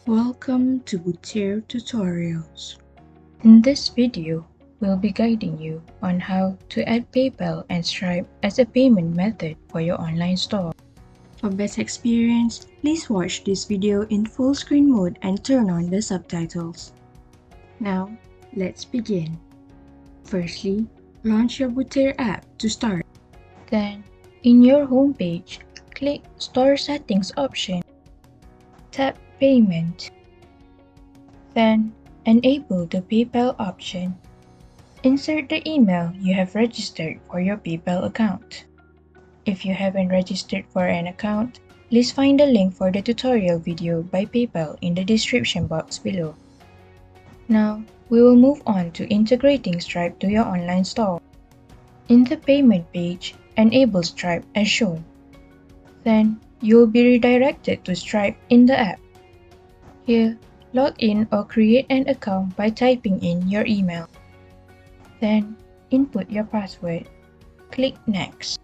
Welcome to Boutir Tutorials. In this video, we'll be guiding you on how to add PayPal and Stripe as a payment method for your online store. For best experience, please watch this video in full screen mode and turn on the subtitles. Now, let's begin. Firstly, launch your Boutir app to start. Then, in your home page, click Store Settings option. Tap Payment. Then, enable the PayPal option. Insert the email you have registered for your PayPal account. If you haven't registered for an account, please find the link for the tutorial video by PayPal in the description box below. Now, we will move on to integrating Stripe to your online store. In the payment page, enable Stripe as shown. Then, you will be redirected to Stripe in the app. Here, log in or create an account by typing in your email. Then, input your password. Click Next.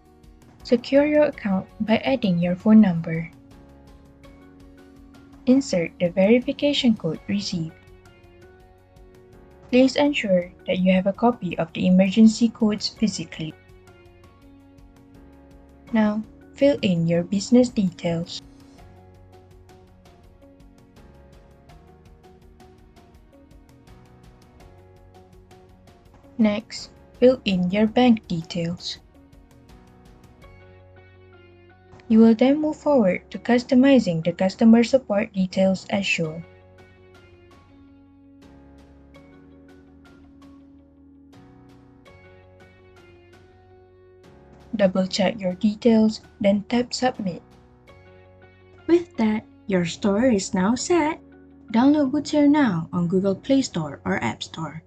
Secure your account by adding your phone number. Insert the verification code received. Please ensure that you have a copy of the emergency codes physically. Now, fill in your business details. Next, fill in your bank details. You will then move forward to customizing the customer support details as shown. Double-check your details, then tap Submit. With that, your store is now set. Download Boutir now on Google Play Store or App Store.